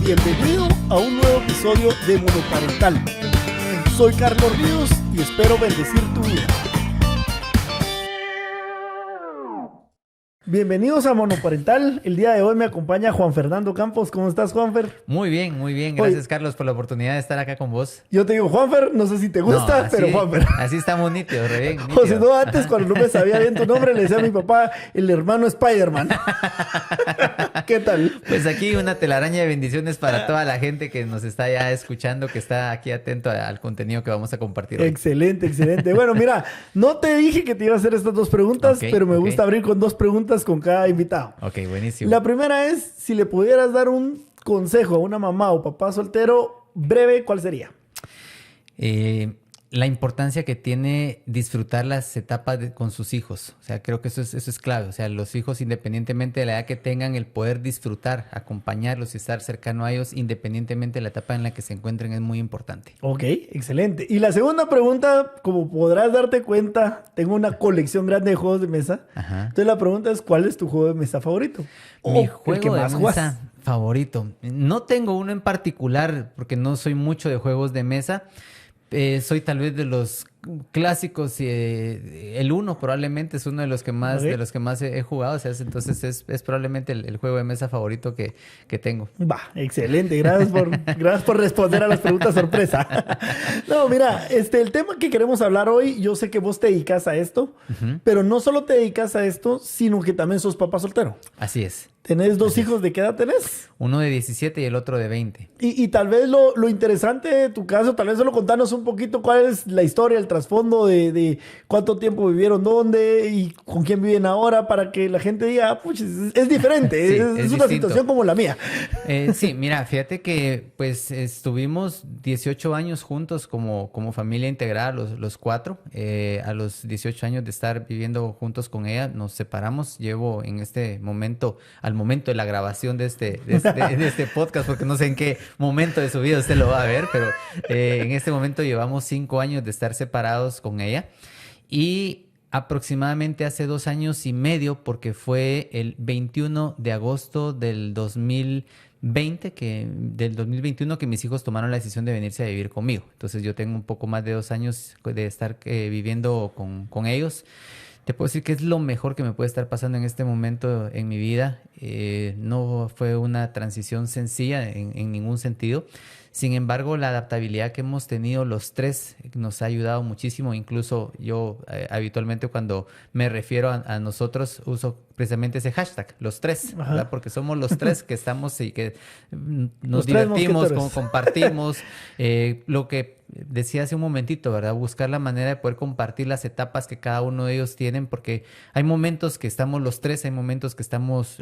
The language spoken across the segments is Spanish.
Bienvenido a un nuevo episodio de Monoparental. Soy Carlos Ríos y espero bendecir tu vida. Bienvenidos a Monoparental. El día de hoy me acompaña Juan Fernando Campos. ¿Cómo estás, Juanfer? Muy bien, muy bien. Gracias, Carlos, por la oportunidad de estar acá con vos. Yo te digo Juanfer, no sé si te gusta, pero Juanfer. Así estamos nítidos, re bien. O si no, antes cuando no me sabía bien tu nombre, le decía a mi papá, el hermano Spider-Man. ¿Qué tal? Pues aquí una telaraña de bendiciones para toda la gente que nos está ya escuchando, que está aquí atento al contenido que vamos a compartir hoy. Excelente, excelente. Bueno, mira, no te dije que te iba a hacer estas dos preguntas, pero me gusta abrir con dos preguntas con cada invitado. Ok, buenísimo. La primera es, si le pudieras dar un consejo a una mamá o papá soltero breve, ¿cuál sería? La importancia que tiene disfrutar las etapas con sus hijos. O sea, creo que eso es clave. O sea, los hijos, independientemente de la edad que tengan, el poder disfrutar, acompañarlos y estar cercano a ellos, independientemente de la etapa en la que se encuentren, es muy importante. Ok, excelente. Y la segunda pregunta, como podrás darte cuenta, tengo una colección grande de juegos de mesa. Ajá. Entonces la pregunta es, ¿cuál es tu juego de mesa favorito? Mi juego de mesa favorito. No tengo uno en particular, porque no soy mucho de juegos de mesa. Soy tal vez de los clásicos, el Uno probablemente es uno de los que más, he jugado, o sea, entonces es probablemente el juego de mesa favorito que tengo. Va, excelente, gracias por responder a las preguntas sorpresa. No, mira, el tema que queremos hablar hoy, yo sé que vos te dedicas a esto, pero no solo te dedicas a esto, sino que también sos papá soltero. Así es. ¿Tenés dos hijos? ¿De qué edad tenés? Uno de 17 y el otro de 20. Y tal vez lo interesante de tu caso, tal vez solo contanos un poquito cuál es la historia, el trasfondo de cuánto tiempo vivieron, dónde y con quién viven ahora, para que la gente diga, puch, es diferente, sí, es una situación como la mía. Sí, mira, fíjate que pues estuvimos 18 años juntos como familia integrada, los cuatro. A los 18 años de estar viviendo juntos con ella, nos separamos. Llevo en este momento, al momento de la grabación de este podcast, porque no sé en qué momento de su vida usted lo va a ver, pero en este momento llevamos 5 años de estar separados con ella y aproximadamente hace 2 años y medio, porque fue el 21 de agosto del 2021 que mis hijos tomaron la decisión de venirse a vivir conmigo. Entonces yo tengo un poco más de 2 años de estar viviendo con ellos. Te puedo decir que es lo mejor que me puede estar pasando en este momento en mi vida. No fue una transición sencilla en ningún sentido. Sin embargo, la adaptabilidad que hemos tenido los tres nos ha ayudado muchísimo. Incluso yo habitualmente cuando me refiero a nosotros uso precisamente ese hashtag, los tres, ¿verdad? Porque somos los tres que estamos y que nos divertimos, compartimos. Lo que decía hace un momentito, ¿verdad? Buscar la manera de poder compartir las etapas que cada uno de ellos tienen, porque hay momentos que estamos los tres, hay momentos que estamos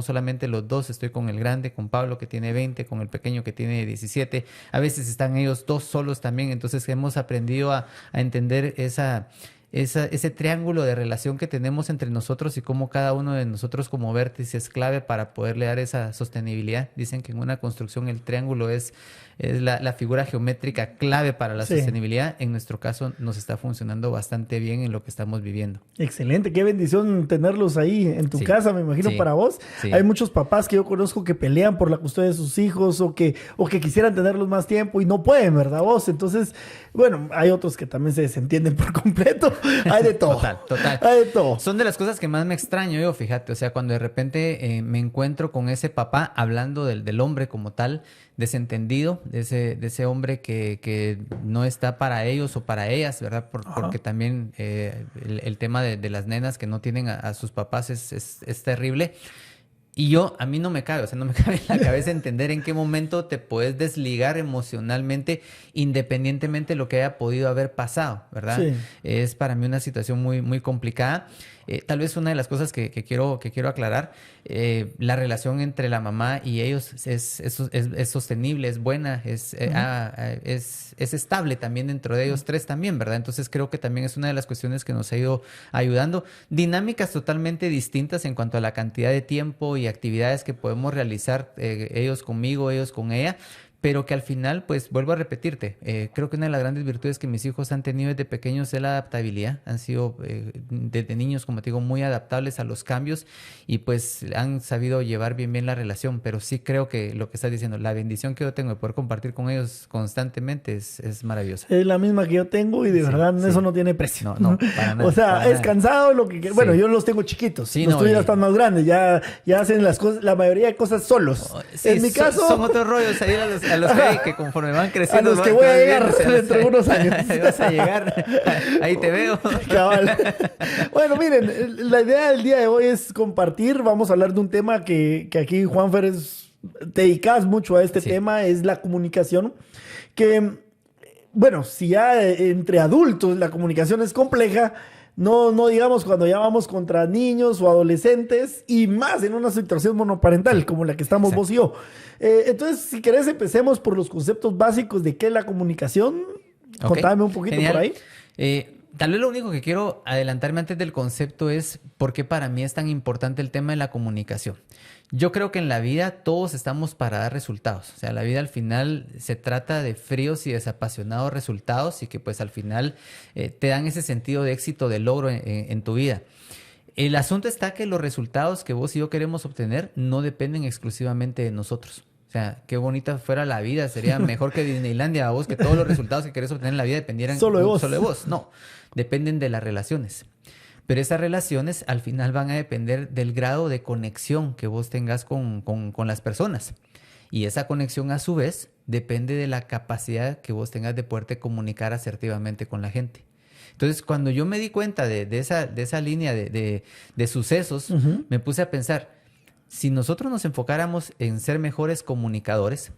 solamente los dos. Estoy con el grande, con Pablo, que tiene 20, con el pequeño, que tiene 17. A veces están ellos dos solos también. Entonces hemos aprendido a entender ese triángulo de relación que tenemos entre nosotros y cómo cada uno de nosotros como vértice es clave para poderle dar esa sostenibilidad. Dicen que en una construcción el triángulo es la figura geométrica clave para la sostenibilidad. En nuestro caso nos está funcionando bastante bien en lo que estamos viviendo. Excelente, qué bendición tenerlos ahí en tu casa, me imagino, para vos. Sí. Hay muchos papás que yo conozco que pelean por la custodia de sus hijos o que quisieran tenerlos más tiempo y no pueden, ¿verdad vos? Entonces, bueno, hay otros que también se desentienden por completo. Hay de todo. Total. Hay de todo. Son de las cosas que más me extraño yo, fíjate. O sea, cuando de repente me encuentro con ese papá hablando del hombre como tal, desentendido, de ese hombre que no está para ellos o para ellas, ¿verdad? Porque también el tema de las nenas que no tienen a sus papás es terrible. Y a mí no me cabe en la cabeza entender en qué momento te puedes desligar emocionalmente independientemente de lo que haya podido haber pasado, ¿verdad? Sí. Es para mí una situación muy, muy complicada. Tal vez una de las cosas que quiero aclarar, la relación entre la mamá y ellos es sostenible, es buena, es estable también dentro de ellos tres también, ¿verdad? Entonces creo que también es una de las cuestiones que nos ha ido ayudando. Dinámicas totalmente distintas en cuanto a la cantidad de tiempo y actividades que podemos realizar, ellos conmigo, ellos con ella. pero que al final, pues vuelvo a repetirte, creo que una de las grandes virtudes que mis hijos han tenido desde pequeños es la adaptabilidad. Han sido desde niños, como te digo, muy adaptables a los cambios y pues han sabido llevar bien la relación, pero sí creo que lo que estás diciendo, la bendición que yo tengo de poder compartir con ellos constantemente es maravillosa. Es la misma que yo tengo y de verdad eso no tiene precio. No, para nada. O sea, es cansado lo que... Bueno, yo los tengo chiquitos, sí, los tuyos ya están más grandes, ya hacen las cosas, la mayoría de cosas solos. Sí, en mi caso... Son otros rollos ahí a los que conforme van creciendo... A los que voy a llegar dentro de unos años. Vas a llegar, ahí te veo. Cabal. Bueno, miren, la idea del día de hoy es compartir, vamos a hablar de un tema que aquí, Juanfer, te dedicas mucho a este tema, es la comunicación, que, bueno, si ya entre adultos la comunicación es compleja, no digamos cuando ya vamos contra niños o adolescentes y más en una situación monoparental como la que estamos vos y yo. Entonces, si querés, empecemos por los conceptos básicos de qué es la comunicación. Contame un poquito. Genial. Por ahí. Tal vez lo único que quiero adelantarme antes del concepto es por qué para mí es tan importante el tema de la comunicación. Yo creo que en la vida todos estamos para dar resultados. O sea, la vida al final se trata de fríos y desapasionados resultados y que pues al final te dan ese sentido de éxito, de logro en tu vida. El asunto está que los resultados que vos y yo queremos obtener no dependen exclusivamente de nosotros. O sea, qué bonita fuera la vida. Sería mejor que Disneylandia a vos, que todos los resultados que querés obtener en la vida dependieran solo de vos. Solo de vos. No, dependen de las relaciones. Pero esas relaciones al final van a depender del grado de conexión que vos tengas con las personas. Y esa conexión a su vez depende de la capacidad que vos tengas de poderte comunicar asertivamente con la gente. Entonces, cuando yo me di cuenta de esa línea de sucesos, me puse a pensar, si nosotros nos enfocáramos en ser mejores comunicadores,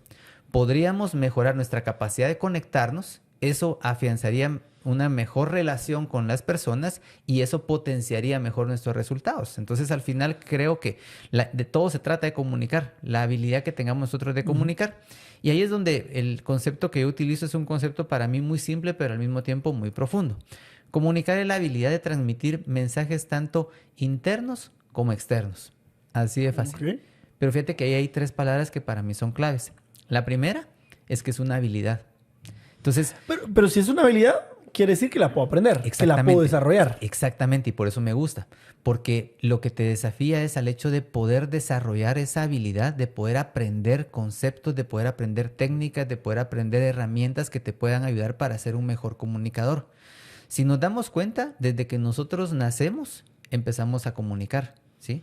podríamos mejorar nuestra capacidad de conectarnos. Eso afianzaría una mejor relación con las personas y eso potenciaría mejor nuestros resultados. Entonces, al final, creo que de todo se trata de comunicar, la habilidad que tengamos nosotros de comunicar. Y ahí es donde el concepto que yo utilizo es un concepto para mí muy simple, pero al mismo tiempo muy profundo. Comunicar es la habilidad de transmitir mensajes tanto internos como externos. Así de fácil. Okay. Pero fíjate que ahí hay 3 palabras que para mí son claves. La primera es que es una habilidad. Entonces, pero si es una habilidad, quiere decir que la puedo aprender, que la puedo desarrollar. Exactamente, y por eso me gusta. Porque lo que te desafía es al hecho de poder desarrollar esa habilidad, de poder aprender conceptos, de poder aprender técnicas, de poder aprender herramientas que te puedan ayudar para ser un mejor comunicador. Si nos damos cuenta, desde que nosotros nacemos, empezamos a comunicar, ¿sí?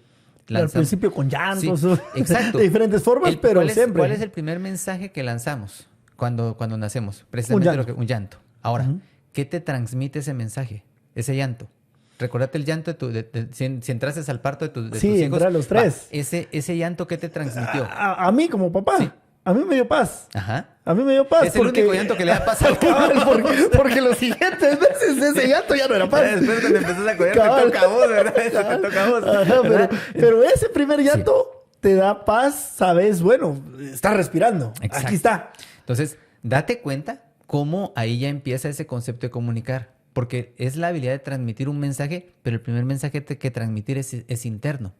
Al principio con llantos, sí, exacto. De diferentes formas, pero siempre. ¿Cuál es el primer mensaje que lanzamos cuando nacemos? Precisamente un llanto. Ahora, ¿qué te transmite ese mensaje? Ese llanto. Recordate el llanto si entrases al parto de tus hijos. Sí, entré a los 3. Ese llanto, ¿qué te transmitió? A mí como papá. Sí. A mí me dio paz. Ajá. A mí me dio paz. Es el único llanto que le da paz al cabal, porque los siguientes veces ese llanto ya no era paz. Después cuando empezás a coger, te toca a vos, ¿verdad? Te toca a vos. Ajá, pero ese primer llanto te da paz, sabes, bueno, estás respirando. Exacto. Aquí está. Entonces, date cuenta cómo ahí ya empieza ese concepto de comunicar. Porque es la habilidad de transmitir un mensaje, pero el primer mensaje que transmitir es interno.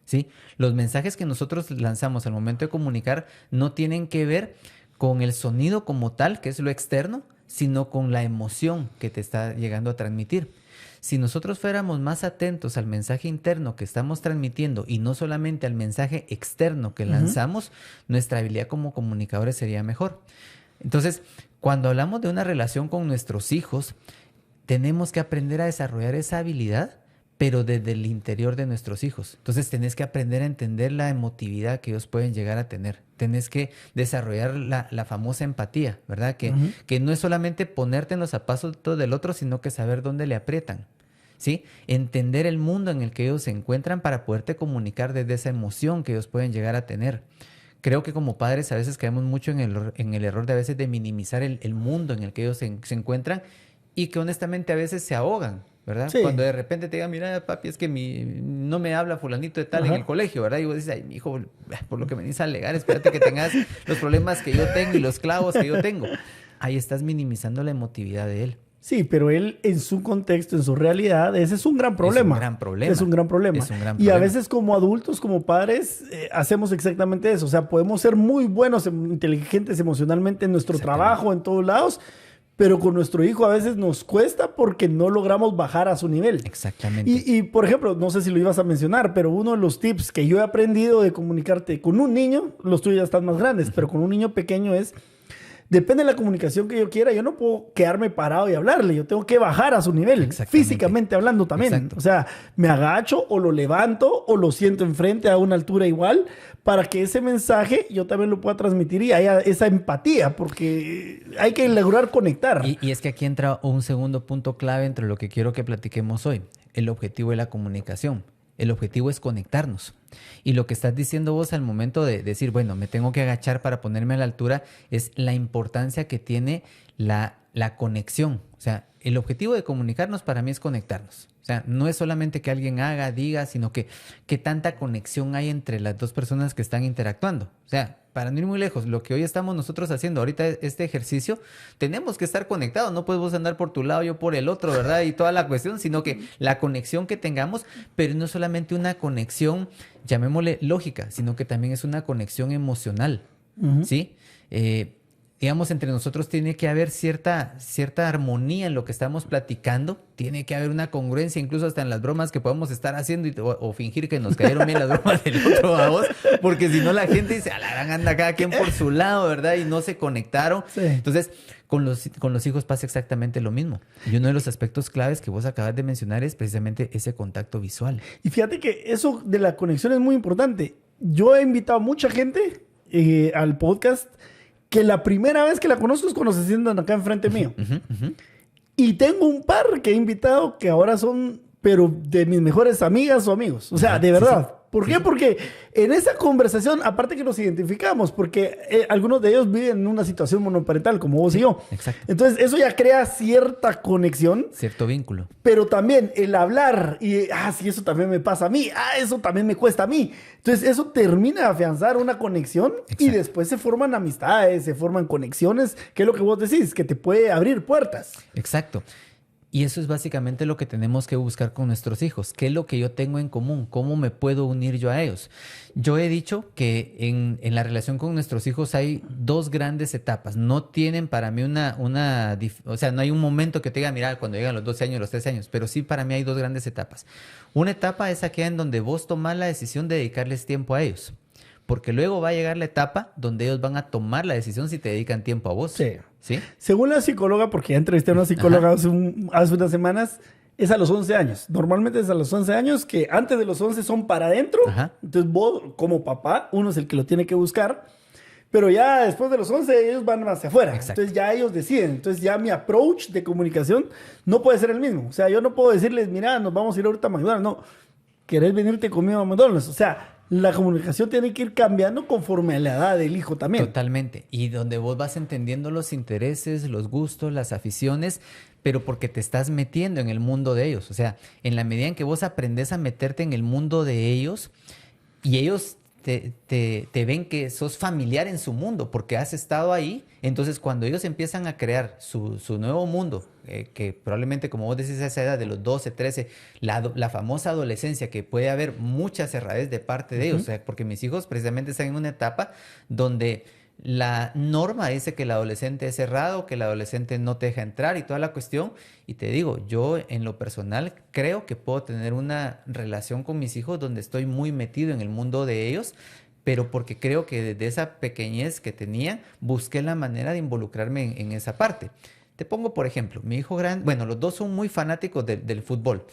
¿Sí? Los mensajes que nosotros lanzamos al momento de comunicar no tienen que ver con el sonido como tal, que es lo externo, sino con la emoción que te está llegando a transmitir. Si nosotros fuéramos más atentos al mensaje interno que estamos transmitiendo y no solamente al mensaje externo que lanzamos, nuestra habilidad como comunicadores sería mejor. Entonces, cuando hablamos de una relación con nuestros hijos, tenemos que aprender a desarrollar esa habilidad, pero desde el interior de nuestros hijos. Entonces tenés que aprender a entender la emotividad que ellos pueden llegar a tener. Tenés que desarrollar la famosa empatía, ¿verdad? Que no es solamente ponerte en los zapatos del otro, sino que saber dónde le aprietan, ¿sí? Entender el mundo en el que ellos se encuentran para poderte comunicar desde esa emoción que ellos pueden llegar a tener. Creo que como padres a veces caemos mucho en el error de a veces de minimizar el mundo en el que ellos se encuentran y que honestamente a veces se ahogan, ¿verdad? Sí. Cuando de repente te digan, mira, papi, es que no me habla fulanito de tal en el colegio, ¿verdad? Y vos dices, ay, mi hijo, por lo que me venís a alegar, espérate que tengas los problemas que yo tengo y los clavos que yo tengo. Ahí estás minimizando la emotividad de él, Sí, pero él en su contexto, en su realidad, ese es un gran problema. Es un gran problema. Es un gran problema. Es un gran y problema. a veces como adultos, como padres, hacemos exactamente eso. O sea, podemos ser muy buenos, inteligentes emocionalmente en nuestro trabajo, en todos lados, pero con nuestro hijo a veces nos cuesta porque no logramos bajar a su nivel. Exactamente. Y por ejemplo, no sé si lo ibas a mencionar, pero uno de los tips que yo he aprendido de comunicarte con un niño, los tuyos ya están más grandes, pero con un niño pequeño es... Depende de la comunicación que yo quiera, yo no puedo quedarme parado y hablarle, yo tengo que bajar a su nivel, físicamente hablando también. Exacto. O sea, me agacho o lo levanto o lo siento enfrente a una altura igual para que ese mensaje yo también lo pueda transmitir y haya esa empatía, porque hay que lograr conectar. Y es que aquí entra un segundo punto clave entre lo que quiero que platiquemos hoy, el objetivo de la comunicación. El objetivo es conectarnos. Y lo que estás diciendo vos al momento de decir, bueno, me tengo que agachar para ponerme a la altura, es la importancia que tiene la conexión. O sea, el objetivo de comunicarnos para mí es conectarnos. O sea, no es solamente que alguien haga, diga, sino que tanta conexión hay entre las dos personas que están interactuando. O sea, para no ir muy lejos, lo que hoy estamos nosotros haciendo ahorita, este ejercicio, tenemos que estar conectados. No puedes vos andar por tu lado, yo por el otro, ¿verdad? Y toda la cuestión, sino que la conexión que tengamos, pero no solamente una conexión, llamémosle lógica, sino que también es una conexión emocional, ¿sí? Digamos, entre nosotros tiene que haber cierta armonía en lo que estamos platicando, tiene que haber una congruencia, incluso hasta en las bromas que podemos estar haciendo o fingir que nos cayeron bien las bromas del otro a vos, porque si no la gente dice, a la gran anda cada quien por su lado, ¿verdad? Y no se conectaron. Sí. Entonces, con los hijos pasa exactamente lo mismo. Y uno de los aspectos claves que vos acabas de mencionar es precisamente ese contacto visual. Y fíjate que eso de la conexión es muy importante. Yo he invitado a mucha gente al podcast que la primera vez que la conozco es cuando se sientan acá enfrente mío. Y tengo un par que he invitado que ahora son, pero de mis mejores amigas o amigos. O sea, de verdad. Sí. ¿Por qué? Porque en esa conversación, aparte que nos identificamos, porque algunos de ellos viven en una situación monoparental, como vos y yo. Exacto. Entonces, eso ya crea cierta conexión. Cierto vínculo. Pero también el hablar y, sí, eso también me pasa a mí. Eso también me cuesta a mí. Entonces, eso termina de afianzar una conexión. Exacto. Y después se forman amistades, se forman conexiones, que es lo que vos decís, que te puede abrir puertas. Exacto. Y eso es básicamente lo que tenemos que buscar con nuestros hijos. ¿Qué es lo que yo tengo en común? ¿Cómo me puedo unir yo a ellos? Yo he dicho que en la relación con nuestros hijos hay dos grandes etapas. No tienen para mí o sea, no hay un momento que te diga, mira, cuando llegan los 12 años, los 13 años. Pero sí para mí hay dos grandes etapas. Una etapa es aquella en donde vos tomás la decisión de dedicarles tiempo a ellos. Porque luego va a llegar la etapa donde ellos van a tomar la decisión si te dedican tiempo a vos. Sí. ¿Sí? Según la psicóloga, porque ya entrevisté a una psicóloga hace unas semanas, es a los 11 años. Normalmente es a los 11 años, que antes de los 11 son para adentro. Entonces vos, como papá, uno es el que lo tiene que buscar. Pero ya después de los 11 ellos van hacia afuera. Exacto. Entonces ya ellos deciden. Entonces ya mi approach de comunicación no puede ser el mismo. O sea, yo no puedo decirles, mira, nos vamos a ir ahorita a McDonald's. No, ¿querés venirte conmigo a McDonald's? O sea, la comunicación tiene que ir cambiando conforme a la edad del hijo también. Totalmente. Y donde vos vas entendiendo los intereses, los gustos, las aficiones, pero porque te estás metiendo en el mundo de ellos. O sea, en la medida en que vos aprendes a meterte en el mundo de ellos y ellos te ven que sos familiar en su mundo porque has estado ahí, entonces cuando ellos empiezan a crear su nuevo mundo, que probablemente, como vos decís, a esa edad de los 12, 13, la famosa adolescencia, que puede haber muchas cerradez de parte de ellos, o sea, porque mis hijos precisamente están en una etapa donde la norma dice que el adolescente es cerrado, que el adolescente no te deja entrar y toda la cuestión. Y te digo, yo en lo personal creo que puedo tener una relación con mis hijos donde estoy muy metido en el mundo de ellos, pero porque creo que desde esa pequeñez que tenía busqué la manera de involucrarme en esa parte. Te pongo, por ejemplo, mi hijo grande, bueno, los dos son muy fanáticos del fútbol,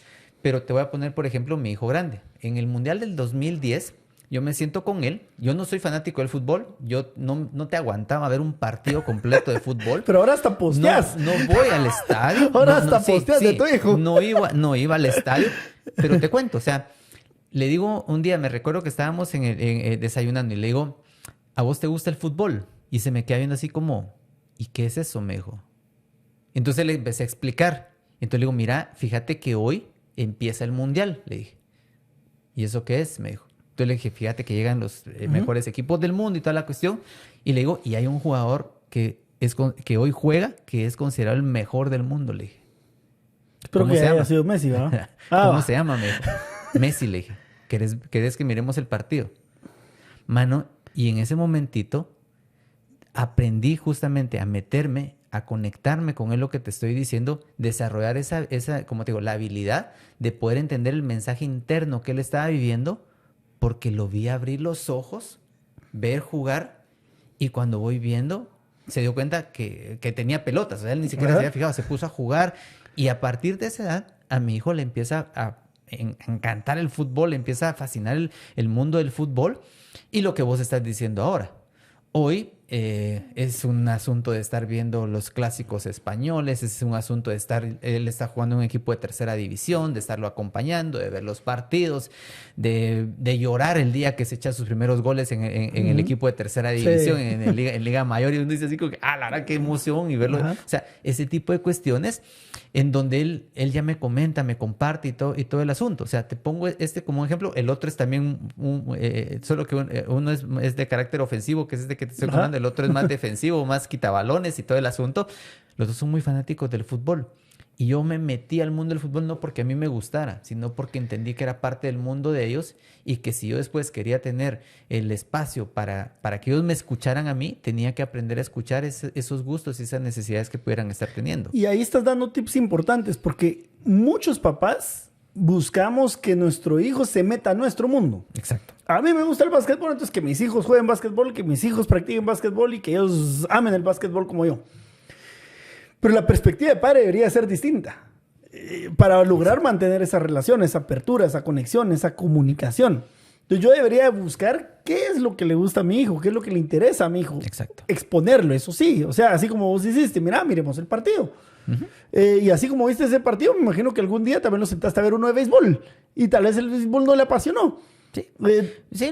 pero te voy a poner, por ejemplo, mi hijo grande. En el Mundial del 2010... yo me siento con él. Yo no soy fanático del fútbol. Yo no te aguantaba ver un partido completo de fútbol. Pero ahora hasta posteas. No voy al estadio. Ahora hasta posteas de tu hijo. No iba al estadio. Pero te cuento, o sea, le digo un día, me recuerdo que estábamos desayunando y le digo, ¿a vos te gusta el fútbol? Y se me queda viendo así como, ¿y qué es eso, me dijo? Entonces le empecé a explicar. Entonces le digo, mira, fíjate que hoy empieza el Mundial, le dije. ¿Y eso qué es? Me dijo. Entonces le dije, fíjate que llegan los mejores equipos del mundo y toda la cuestión. Y le digo, y hay un jugador que hoy juega, que es considerado el mejor del mundo, le dije. Espero que haya sido Messi, ¿verdad? ¿Cómo se llama? Messi, le dije. ¿Querés que miremos el partido? Mano, y en ese momentito aprendí justamente a meterme, a conectarme con él, lo que te estoy diciendo, desarrollar esa, como te digo, la habilidad de poder entender el mensaje interno que él estaba viviendo, porque lo vi abrir los ojos, ver jugar, y cuando voy viendo, se dio cuenta que tenía pelotas. O sea, él ni siquiera se había fijado, se puso a jugar, y a partir de esa edad, a mi hijo le empieza a encantar el fútbol, le empieza a fascinar el mundo del fútbol, y lo que vos estás diciendo ahora. Hoy es un asunto de estar viendo los clásicos españoles, es un asunto de él está jugando en un equipo de tercera división, de estarlo acompañando, de ver los partidos, de llorar el día que se echa sus primeros goles en el equipo de tercera división, sí, en Liga Mayor, y uno dice así como que, la verdad, qué emoción, y verlo. O sea, ese tipo de cuestiones en donde él ya me comenta, me comparte y todo el asunto. O sea, te pongo como ejemplo. El otro es también, solo que uno es de carácter ofensivo, que es este que te estoy contando. El otro es más defensivo, más quitabalones y todo el asunto. Los dos son muy fanáticos del fútbol. Y yo me metí al mundo del fútbol no porque a mí me gustara, sino porque entendí que era parte del mundo de ellos, y que si yo después quería tener el espacio para que ellos me escucharan a mí, tenía que aprender a escuchar esos gustos y esas necesidades que pudieran estar teniendo. Y ahí estás dando tips importantes, porque muchos papás buscamos que nuestro hijo se meta a nuestro mundo. Exacto. A mí me gusta el básquetbol, entonces que mis hijos jueguen básquetbol, que mis hijos practiquen básquetbol y que ellos amen el básquetbol como yo. Pero la perspectiva de padre debería ser distinta para lograr mantener esa relación, esa apertura, esa conexión, esa comunicación. Entonces yo debería buscar qué es lo que le gusta a mi hijo, qué es lo que le interesa a mi hijo. Exacto. Exponerlo, eso sí. O sea, así como vos hiciste, mira, miremos el partido. Y así como viste ese partido, me imagino que algún día también lo sentaste a ver uno de béisbol y tal vez el béisbol no le apasionó. Sí, sí,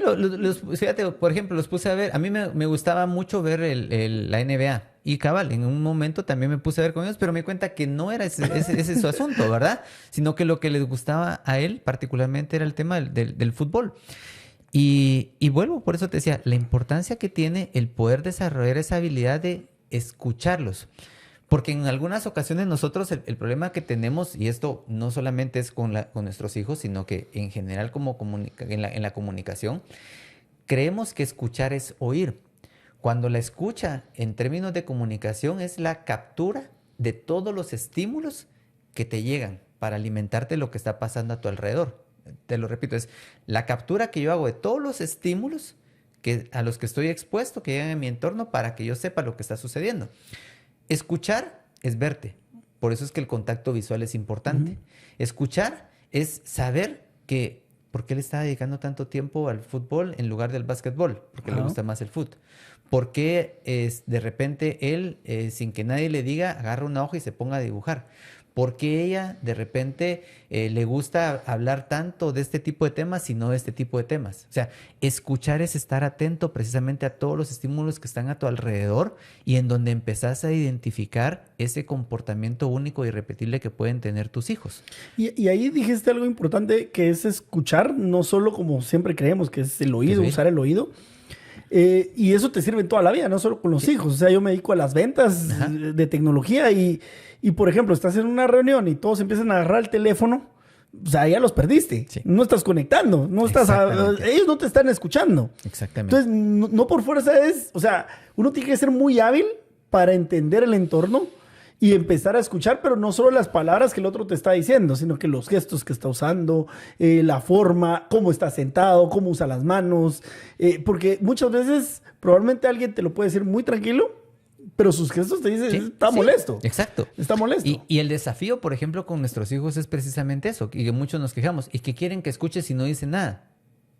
fíjate, por ejemplo, los puse a ver. A mí me gustaba mucho ver la NBA. Y cabal, en un momento también me puse a ver con ellos, pero me di cuenta que no era ese su asunto, ¿verdad? Sino que lo que les gustaba a él particularmente era el tema del fútbol. Y vuelvo, por eso te decía, la importancia que tiene el poder desarrollar esa habilidad de escucharlos. Porque en algunas ocasiones nosotros el problema que tenemos, y esto no solamente es con nuestros hijos, sino que en general en la comunicación, creemos que escuchar es oír. Cuando la escucha en términos de comunicación es la captura de todos los estímulos que te llegan para alimentarte lo que está pasando a tu alrededor. Te lo repito, es la captura que yo hago de todos los estímulos a los que estoy expuesto, que llegan en mi entorno, para que yo sepa lo que está sucediendo. Escuchar es verte. Por eso es que el contacto visual es importante. Escuchar es saber por qué le está dedicando tanto tiempo al fútbol en lugar del básquetbol, porque le gusta más el fútbol. ¿Por qué de repente él, sin que nadie le diga, agarra una hoja y se ponga a dibujar? ¿Por qué ella de repente le gusta hablar tanto de este tipo de temas y no de este tipo de temas? O sea, escuchar es estar atento precisamente a todos los estímulos que están a tu alrededor, y en donde empezás a identificar ese comportamiento único y irrepetible que pueden tener tus hijos. Y ahí dijiste algo importante, que es escuchar, no solo como siempre creemos que es el oído, usar el oído. Y eso te sirve en toda la vida, no solo con los hijos. O sea, yo me dedico a las ventas de tecnología y, por ejemplo, estás en una reunión y todos empiezan a agarrar el teléfono, o sea, ya los perdiste. Sí. No estás conectando, ellos no te están escuchando. Exactamente. Entonces, no por fuerza o sea, uno tiene que ser muy hábil para entender el entorno y empezar a escuchar, pero no solo las palabras que el otro te está diciendo, sino que los gestos que está usando, la forma, cómo está sentado, cómo usa las manos, porque muchas veces probablemente alguien te lo puede decir muy tranquilo, pero sus gestos te dicen, está molesto. Exacto. Está molesto. Y el desafío, por ejemplo, con nuestros hijos es precisamente eso, y que muchos nos quejamos, y que quieren que escuches y no dicen nada.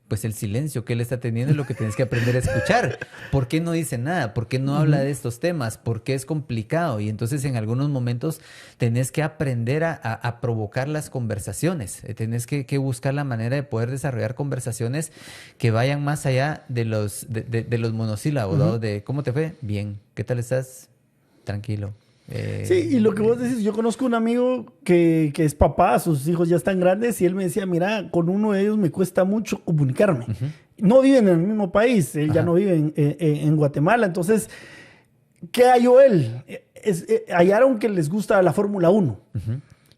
Pues el silencio que él está teniendo es lo que tienes que aprender a escuchar. ¿Por qué no dice nada? ¿Por qué no habla de estos temas? ¿Por qué es complicado? Y entonces en algunos momentos tenés que aprender a provocar las conversaciones. Tenés que buscar la manera de poder desarrollar conversaciones que vayan más allá de los monosílabos, ¿no? De ¿cómo te fue? Bien. ¿Qué tal estás? Tranquilo. Sí, y lo que vos decís, yo conozco un amigo que es papá, sus hijos ya están grandes, y él me decía, mira, con uno de ellos me cuesta mucho comunicarme. No viven en el mismo país, él ya no vive en Guatemala, entonces, ¿qué halló él? Hallaron que les gusta la Fórmula 1.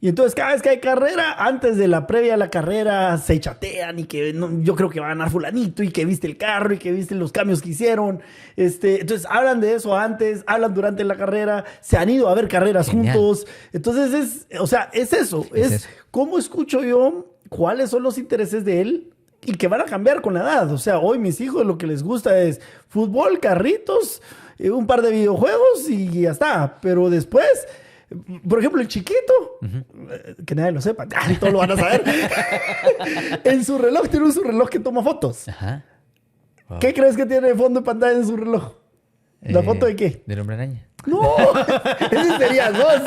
Y entonces cada vez que hay carrera, antes de la previa a la carrera, se chatean y que yo creo que va a ganar fulanito y que viste el carro y que viste los cambios que hicieron. Entonces hablan de eso antes, hablan durante la carrera, se han ido a ver carreras juntos. Entonces es eso. Es cómo escucho yo cuáles son los intereses de él y que van a cambiar con la edad. O sea, hoy mis hijos lo que les gusta es fútbol, carritos, un par de videojuegos y ya está. Pero después... Por ejemplo, el chiquito, que nadie lo sepa, todos lo van a saber. En su reloj tiene un reloj que toma fotos. Ajá. Wow. ¿Qué crees que tiene de fondo de pantalla en su reloj? ¿La foto de qué? Del Hombre Araña. No, ese serías vos.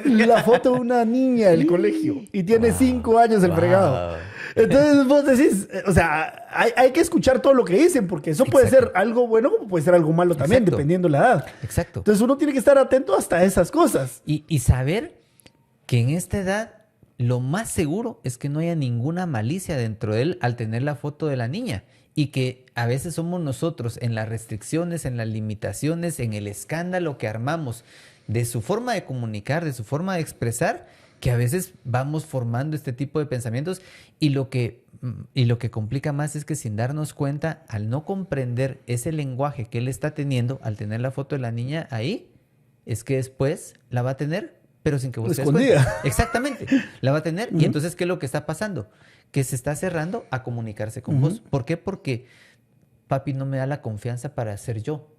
La foto de una niña del colegio y tiene 5 años el fregado. Entonces vos decís, o sea, hay que escuchar todo lo que dicen porque eso puede ser algo bueno como puede ser algo malo también, dependiendo de la edad. Exacto. Entonces uno tiene que estar atento hasta esas cosas. Y saber que en esta edad lo más seguro es que no haya ninguna malicia dentro de él al tener la foto de la niña. Y que a veces somos nosotros en las restricciones, en las limitaciones, en el escándalo que armamos de su forma de comunicar, de su forma de expresar, que a veces vamos formando este tipo de pensamientos y lo que complica más es que sin darnos cuenta, al no comprender ese lenguaje que él está teniendo, al tener la foto de la niña ahí, es que después la va a tener, pero sin que vos te des cuenta. Exactamente, la va a tener. Y entonces, ¿qué es lo que está pasando? Que se está cerrando a comunicarse con vos. ¿Por qué? Porque papi no me da la confianza para ser yo.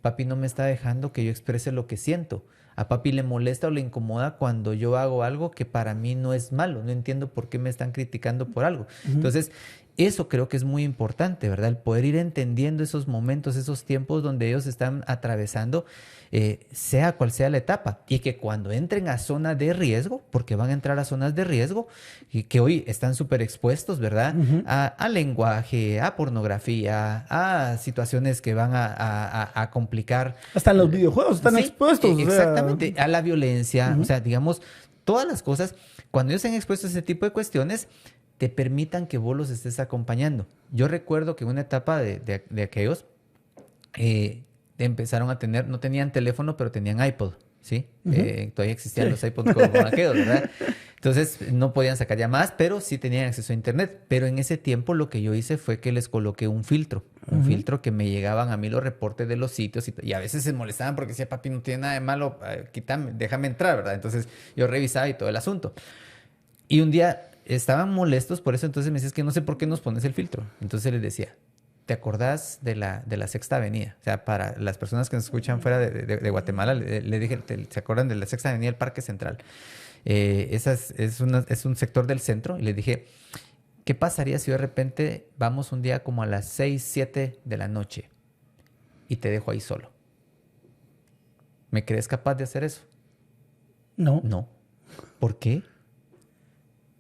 Papi no me está dejando que yo exprese lo que siento. A papi le molesta o le incomoda cuando yo hago algo que para mí no es malo. No entiendo por qué me están criticando por algo. Entonces, eso creo que es muy importante, ¿verdad? El poder ir entendiendo esos momentos, esos tiempos donde ellos están atravesando, sea cual sea la etapa. Y que cuando entren a zonas de riesgo, porque van a entrar a zonas de riesgo, y que hoy están súper expuestos, ¿verdad? A lenguaje, a pornografía, a situaciones que van a complicar. Hasta en los videojuegos están expuestos. Exactamente, a la violencia, o sea, digamos, todas las cosas, cuando ellos están expuestos a ese tipo de cuestiones, te permitan que vos los estés acompañando. Yo recuerdo que en una etapa de aquellos empezaron a tener, no tenían teléfono, pero tenían iPod, ¿sí? Todavía existían los iPods como aquellos, ¿verdad? Entonces no podían sacar llamadas, pero sí tenían acceso a internet. Pero en ese tiempo lo que yo hice fue que les coloqué un filtro filtro que me llegaban a mí los reportes de los sitios y a veces se molestaban porque decía, papi, no tiene nada de malo, quítame, déjame entrar, ¿verdad? Entonces yo revisaba y todo el asunto. Y un día estaban molestos por eso, entonces me decían, es que no sé por qué nos pones el filtro. Entonces les decía, ¿te acordás de la Sexta Avenida? O sea, para las personas que nos escuchan fuera de Guatemala, le dije, ¿se acuerdan de la Sexta Avenida del Parque Central? Es un sector del centro. Y les dije, ¿qué pasaría si de repente vamos un día como a las 6, 7 de la noche y te dejo ahí solo? ¿Me crees capaz de hacer eso? No. No. ¿Por qué?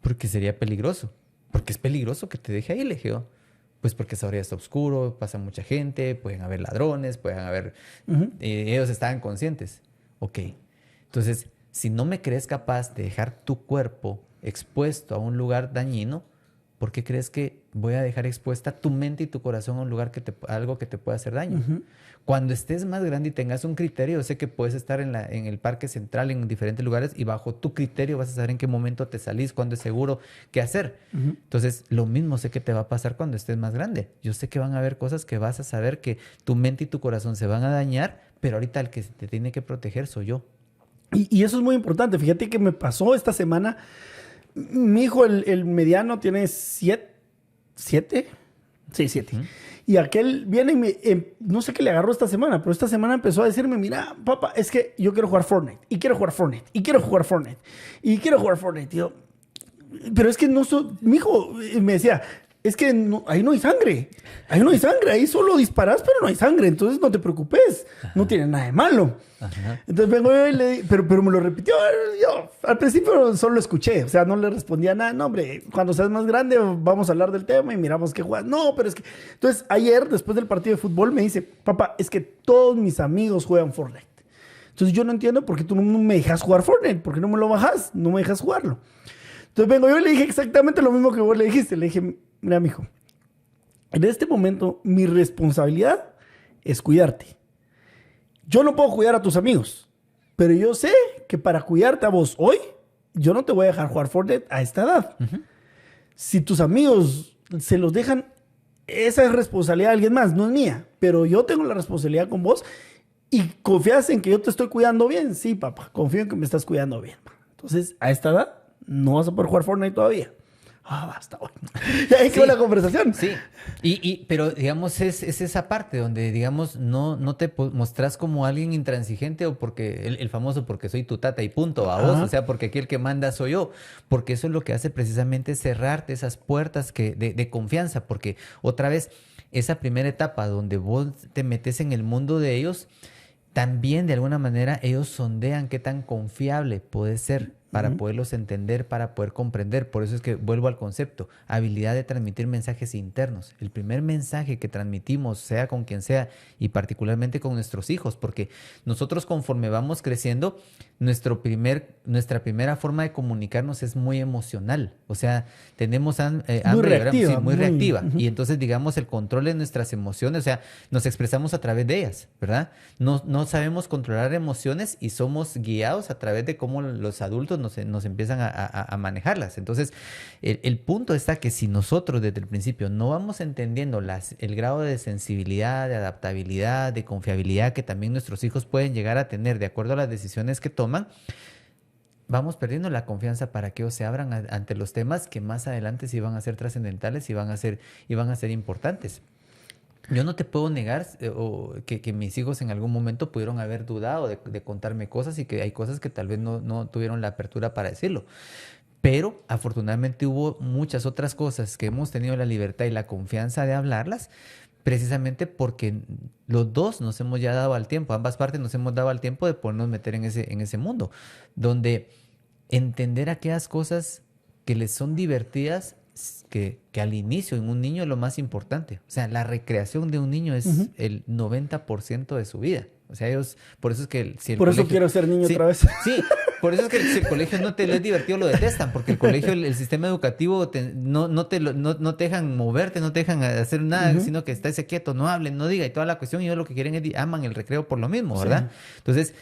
Porque sería peligroso. Porque es peligroso que te deje ahí, le dije yo. Pues porque esa hora está oscuro, pasa mucha gente, pueden haber ladrones, pueden haber... ellos estaban conscientes. Ok. Entonces, si no me crees capaz de dejar tu cuerpo expuesto a un lugar dañino, ¿por qué crees que voy a dejar expuesta tu mente y tu corazón a un lugar algo que te pueda hacer daño? Cuando estés más grande y tengas un criterio, yo sé que puedes estar en el Parque Central, en diferentes lugares, y bajo tu criterio vas a saber en qué momento te salís, cuándo es seguro, qué hacer. Entonces, lo mismo sé que te va a pasar cuando estés más grande. Yo sé que van a haber cosas que vas a saber que tu mente y tu corazón se van a dañar, pero ahorita el que te tiene que proteger soy yo. Y eso es muy importante. Fíjate que me pasó esta semana. Mi hijo, el mediano, tiene 7. ¿7? Sí, 7. Y aquel viene y no sé qué le agarró esta semana, pero esta semana empezó a decirme, mira, papá, es que yo quiero jugar Fortnite, y quiero jugar Fortnite, y quiero jugar Fortnite, y quiero jugar Fortnite. Y yo, pero es que no soy... Mi hijo me decía, es que ahí no hay sangre. Ahí no hay sangre. Ahí solo disparas, pero no hay sangre. Entonces no te preocupes. No tiene nada de malo. Entonces vengo yo y le digo, pero me lo repitió. Yo al principio solo lo escuché. O sea, no le respondía nada. No, hombre, cuando seas más grande vamos a hablar del tema y miramos qué juegas. No, pero es que... Entonces ayer, después del partido de fútbol, me dice, papá, es que todos mis amigos juegan Fortnite. Entonces yo no entiendo por qué tú no me dejas jugar Fortnite. ¿Por qué no me lo bajas? No me dejas jugarlo. Entonces vengo yo y le dije exactamente lo mismo que vos le dijiste. Le dije, mira, mijo, en este momento mi responsabilidad es cuidarte. Yo no puedo cuidar a tus amigos, pero yo sé que para cuidarte a vos hoy, yo no te voy a dejar jugar Fortnite a esta edad. Si tus amigos se los dejan, esa es responsabilidad de alguien más, no es mía. Pero yo tengo la responsabilidad con vos y confías en que yo te estoy cuidando bien. Sí, papá, confío en que me estás cuidando bien. Entonces, a esta edad, no vas a poder jugar Fortnite todavía. Basta, bueno. Ya ahí quedó la conversación. Sí, pero digamos es esa parte donde digamos no te mostrás como alguien intransigente o porque el famoso porque soy tu tata y punto a vos, o sea, porque aquí el que manda soy yo, porque eso es lo que hace precisamente cerrarte esas puertas de confianza, porque otra vez esa primera etapa donde vos te metes en el mundo de ellos, también de alguna manera ellos sondean qué tan confiable puede ser para poderlos entender, para poder comprender. Por eso es que vuelvo al concepto, habilidad de transmitir mensajes internos. El primer mensaje que transmitimos, sea con quien sea, y particularmente con nuestros hijos, porque nosotros conforme vamos creciendo, nuestra primera forma de comunicarnos es muy emocional. O sea, tenemos hambre, muy reactiva. Y entonces, digamos, el control de nuestras emociones, o sea, nos expresamos a través de ellas, ¿verdad? No sabemos controlar emociones y somos guiados a través de cómo los adultos nos empiezan a manejarlas. Entonces, el punto está que si nosotros desde el principio no vamos entendiendo el grado de sensibilidad, de adaptabilidad, de confiabilidad que también nuestros hijos pueden llegar a tener de acuerdo a las decisiones que toman, vamos perdiendo la confianza para que ellos se abran ante los temas que más adelante sí van a ser trascendentales y van a ser importantes. Yo no te puedo negar que mis hijos en algún momento pudieron haber dudado de contarme cosas y que hay cosas que tal vez no tuvieron la apertura para decirlo. Pero afortunadamente hubo muchas otras cosas que hemos tenido la libertad y la confianza de hablarlas, precisamente porque los dos nos hemos ya dado al tiempo, ambas partes nos hemos dado al tiempo de podernos meter en ese mundo, donde entender aquellas cosas que les son divertidas, que al inicio en un niño es lo más importante. O sea, la recreación de un niño es el 90% de su vida. O sea, por eso es que... Por eso quiero ser niño otra vez. Sí, por eso es que si el colegio no te es divertido, lo detestan, porque el colegio, el sistema educativo no te dejan moverte, no te dejan hacer nada, sino que estés quieto, no hablen, no diga y toda la cuestión, y ellos lo que quieren es aman el recreo por lo mismo, ¿verdad? Sí. Entonces,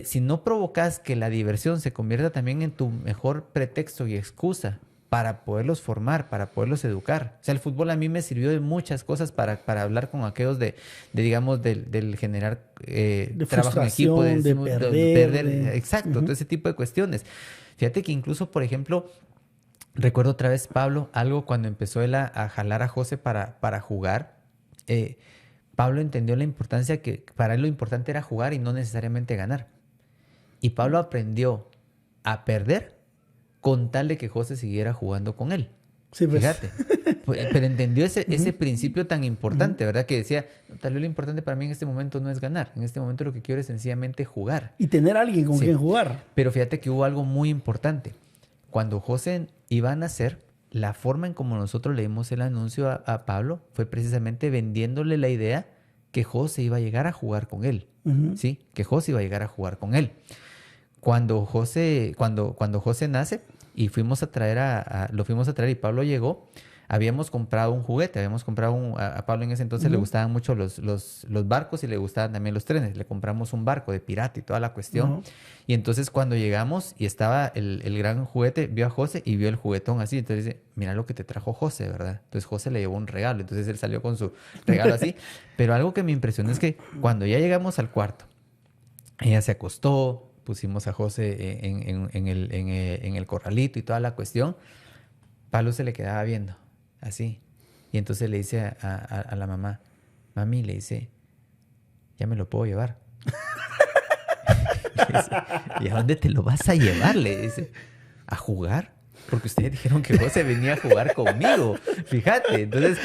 si no provocas que la diversión se convierta también en tu mejor pretexto y excusa para poderlos formar, para poderlos educar. O sea, el fútbol a mí me sirvió de muchas cosas para hablar con aquellos digamos, del generar trabajo en equipo, de perder. Exacto, todo ese tipo de cuestiones. Fíjate que incluso, por ejemplo, recuerdo otra vez, Pablo, algo cuando empezó él a jalar a José para jugar, Pablo entendió la importancia que para él lo importante era jugar y no necesariamente ganar. Y Pablo aprendió a perder con tal de que José siguiera jugando con él. Sí, pues. Fíjate. Pero entendió ese principio tan importante, ¿verdad? Que decía, tal vez lo importante para mí en este momento no es ganar. En este momento lo que quiero es sencillamente jugar. Y tener a alguien con quien jugar. Pero fíjate que hubo algo muy importante. Cuando José iba a nacer, la forma en como nosotros leímos el anuncio a Pablo fue precisamente vendiéndole la idea que José iba a llegar a jugar con él. ¿Sí? Que José iba a llegar a jugar con él. Cuando José nace y lo fuimos a traer y Pablo llegó, habíamos comprado un juguete, a Pablo en ese entonces le gustaban mucho los barcos y le gustaban también los trenes. Le compramos un barco de pirata y toda la cuestión. Y entonces cuando llegamos y estaba el gran juguete, vio a José y vio el juguetón así. Entonces dice, mira lo que te trajo José, ¿verdad? Entonces José le llevó un regalo. Entonces él salió con su regalo así. Pero algo que me impresionó es que cuando ya llegamos al cuarto, ella se acostó, pusimos a José en el corralito y toda la cuestión, Pablo se le quedaba viendo, así. Y entonces le dice a la mamá, mami, le dice, ya me lo puedo llevar. Dice, ¿y a dónde te lo vas a llevar? Le dice, ¿a jugar? Porque ustedes dijeron que José venía a jugar conmigo. Fíjate, entonces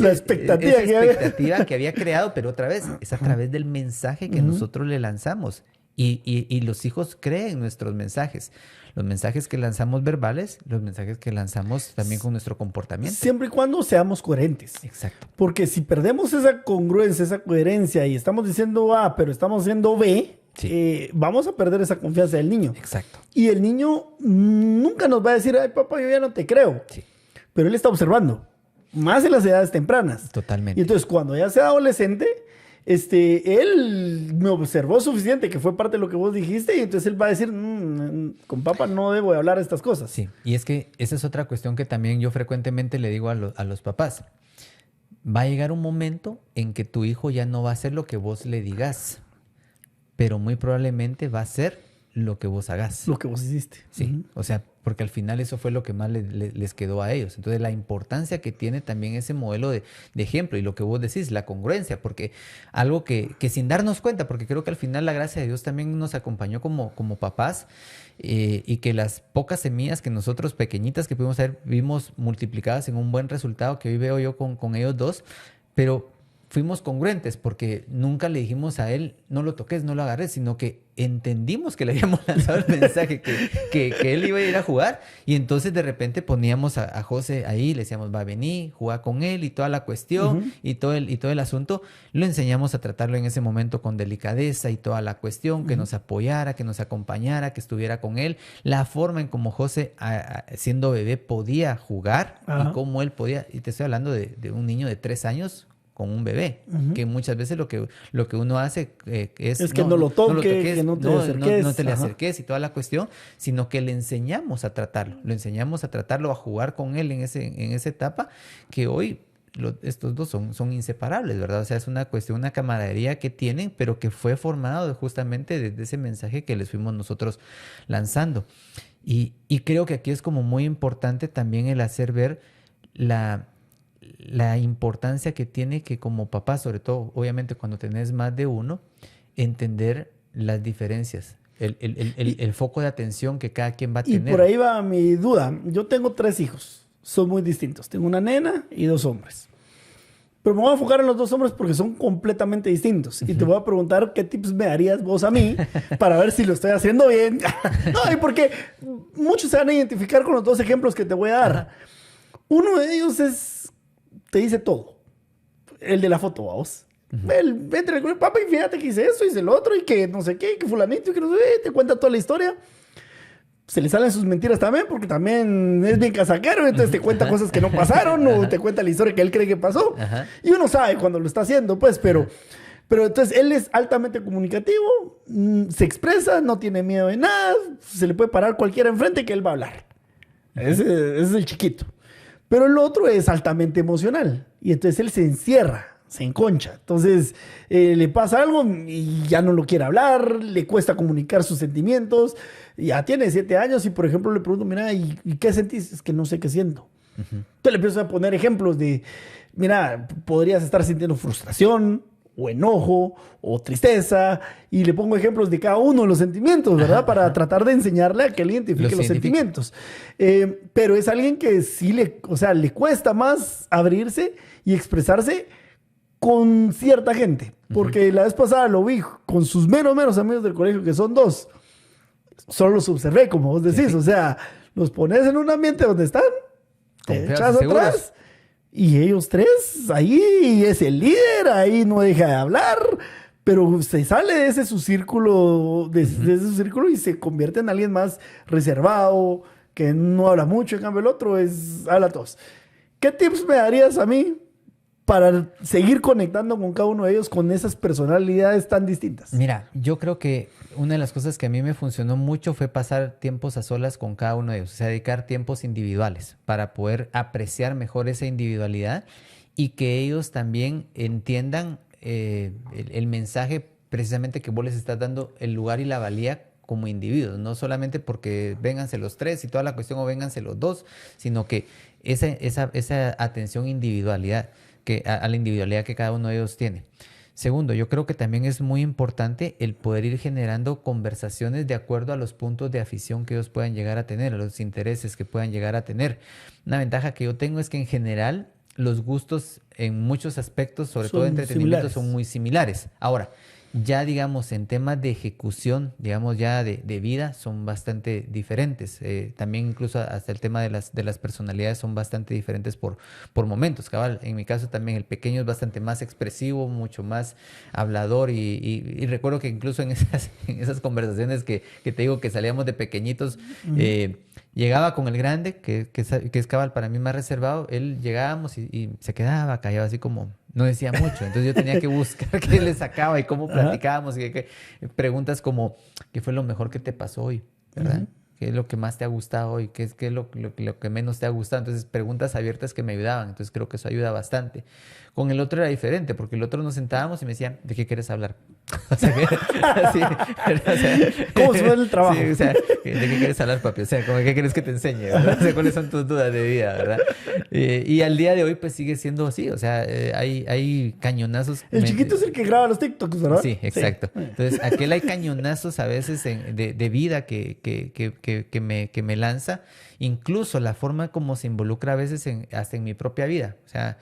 la expectativa que había creado, pero otra vez, es a través del mensaje que nosotros le lanzamos. Y los hijos creen nuestros mensajes. Los mensajes que lanzamos verbales, los mensajes que lanzamos también con nuestro comportamiento. Siempre y cuando seamos coherentes. Exacto. Porque si perdemos esa congruencia, esa coherencia y estamos diciendo A, pero estamos haciendo B, vamos a perder esa confianza del niño. Exacto. Y el niño nunca nos va a decir, ay, papá, yo ya no te creo. Sí. Pero él está observando, más en las edades tempranas. Totalmente. Y entonces, cuando ya sea adolescente, él me observó suficiente, que fue parte de lo que vos dijiste, y entonces él va a decir, con papá no debo de hablar de estas cosas. Sí, y es que esa es otra cuestión que también yo frecuentemente le digo a los papás. Va a llegar un momento en que tu hijo ya no va a hacer lo que vos le digas, pero muy probablemente va a hacer lo que vos hagas. Lo que vos hiciste. Sí, o sea, porque al final eso fue lo que más les quedó a ellos. Entonces, la importancia que tiene también ese modelo de ejemplo y lo que vos decís, la congruencia, porque algo que sin darnos cuenta, porque creo que al final la gracia de Dios también nos acompañó como papás, y que las pocas semillas que nosotros pequeñitas que pudimos haber, vimos multiplicadas en un buen resultado que hoy veo yo con ellos dos, pero fuimos congruentes porque nunca le dijimos a él, no lo toques, no lo agarres, sino que entendimos que le habíamos lanzado el mensaje que él iba a ir a jugar, y entonces de repente poníamos a José ahí, le decíamos, va a venir, jugar con él y toda la cuestión y todo el asunto, lo enseñamos a tratarlo en ese momento con delicadeza y toda la cuestión, que nos apoyara, que nos acompañara, que estuviera con él, la forma en cómo José, siendo bebé, podía jugar y cómo él podía, y te estoy hablando de un niño de 3 años, con un bebé, que muchas veces lo que uno hace es que no lo toques, que no te acerques. No te le acerques y toda la cuestión, sino que le enseñamos a tratarlo, a jugar con él en esa etapa, que hoy estos dos son inseparables, ¿verdad? O sea, es una cuestión, una camaradería que tienen, pero que fue formado justamente desde ese mensaje que les fuimos nosotros lanzando. Y creo que aquí es como muy importante también el hacer ver la importancia que tiene que como papá, sobre todo, obviamente cuando tenés más de uno, entender las diferencias, el foco de atención que cada quien va a tener. Y por ahí va mi duda. Yo tengo 3 hijos, son muy distintos. Tengo una nena y 2 hombres. Pero me voy a enfocar en los 2 hombres porque son completamente distintos. Y te voy a preguntar qué tips me darías vos a mí para ver si lo estoy haciendo bien. No, y porque muchos se van a identificar con los 2 ejemplos que te voy a dar. Uno de ellos te dice todo. El de la foto, vos. Él entra con el papá y fíjate que hice eso, hice el otro, y que no sé qué, que fulanito, y que no sé qué, te cuenta toda la historia. Se le salen sus mentiras también, porque también es bien casaquero, entonces te cuenta cosas que no pasaron, o te cuenta la historia que él cree que pasó. Y uno sabe cuando lo está haciendo, pues, pero entonces él es altamente comunicativo, se expresa, no tiene miedo de nada, se le puede parar cualquiera enfrente que él va a hablar. Ese es el chiquito. Pero el otro es altamente emocional. Y entonces él se encierra, se enconcha. Entonces le pasa algo y ya no lo quiere hablar, le cuesta comunicar sus sentimientos. Ya tiene 7 años y, por ejemplo, le pregunto, mira, ¿y qué sentís? Es que no sé qué siento. Entonces le empiezo a poner ejemplos de, mira, podrías estar sintiendo frustración, o enojo, o tristeza, y le pongo ejemplos de cada uno de los sentimientos, ¿verdad? Para tratar de enseñarle a que él identifique los sentimientos. Pero es alguien que sí le cuesta más abrirse y expresarse con cierta gente. Porque la vez pasada lo vi con sus menos amigos del colegio, que son 2. Solo los observé, como vos decís. O sea, los pones en un ambiente donde están, te echas atrás. Y ellos 3, ahí es el líder, ahí no deja de hablar, pero se sale de ese su círculo, de ese círculo, y se convierte en alguien más reservado, que no habla mucho. En cambio el otro habla todos. ¿Qué tips me darías a mí para seguir conectando con cada uno de ellos con esas personalidades tan distintas? Mira, yo creo que una de las cosas que a mí me funcionó mucho fue pasar tiempos a solas con cada uno de ellos, o sea, dedicar tiempos individuales para poder apreciar mejor esa individualidad y que ellos también entiendan el mensaje precisamente que vos les estás dando, el lugar y la valía como individuos, no solamente porque vénganse los 3 y toda la cuestión, o vénganse los 2, sino que esa atención individualidad, a la individualidad que cada uno de ellos tiene. Segundo, yo creo que también es muy importante el poder ir generando conversaciones de acuerdo a los puntos de afición que ellos puedan llegar a tener, a los intereses que puedan llegar a tener. Una ventaja que yo tengo es que en general los gustos en muchos aspectos, sobre todo de entretenimiento, son muy similares. Ahora, ya digamos en temas de ejecución, digamos ya de vida, son bastante diferentes. También incluso hasta el tema de las personalidades son bastante diferentes por momentos. Cabal, en mi caso también el pequeño es bastante más expresivo, mucho más hablador, y recuerdo que incluso en esas conversaciones que te digo que salíamos de pequeñitos, Llegaba con el grande, que es cabal para mí más reservado, él llegábamos y se quedaba callado así como, no decía mucho. Entonces yo tenía que buscar qué le sacaba y cómo platicábamos. Y preguntas como, ¿qué fue lo mejor que te pasó hoy? ¿Verdad? ¿Qué es lo que más te ha gustado hoy? ¿Qué es lo que menos te ha gustado? Entonces preguntas abiertas que me ayudaban. Entonces creo que eso ayuda bastante. Con el otro era diferente, porque el otro nos sentábamos y me decía, ¿de qué quieres hablar? O sea, así, o sea, ¿cómo se ve el trabajo? Sí, o sea, ¿de qué quieres hablar, papi? O sea, ¿qué quieres que te enseñe? ¿Verdad? O sea, ¿cuáles son tus dudas de vida? ¿Verdad? Y al día de hoy, pues sigue siendo así. O sea, hay cañonazos. El chiquito es el que graba los TikToks, ¿verdad? Sí, exacto. Sí. Entonces, aquel hay cañonazos a veces de vida que me lanza. Incluso la forma como se involucra a veces hasta en mi propia vida. O sea,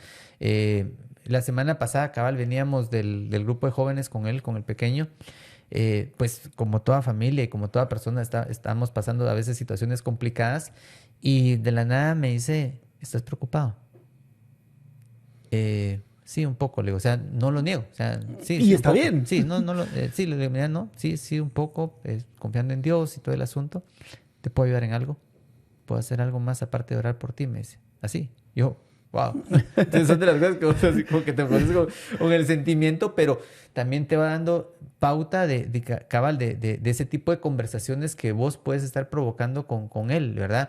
la semana pasada, cabal, veníamos del grupo de jóvenes con el pequeño. Pues como toda familia y como toda persona estamos pasando a veces situaciones complicadas y de la nada me dice, ¿estás preocupado? Sí, un poco, le digo, o sea, no lo niego, o sea, sí. Y está bien. Sí, sí, le digo, mira, no, sí, un poco, confiando en Dios y todo el asunto, ¿te puedo ayudar en algo? ¿Puedo hacer algo más aparte de orar por ti? Me dice, así, yo, wow. Entonces son de las cosas que vos así como que te pones con el sentimiento, pero también te va dando pauta de ese tipo de conversaciones que vos puedes estar provocando con él, ¿verdad?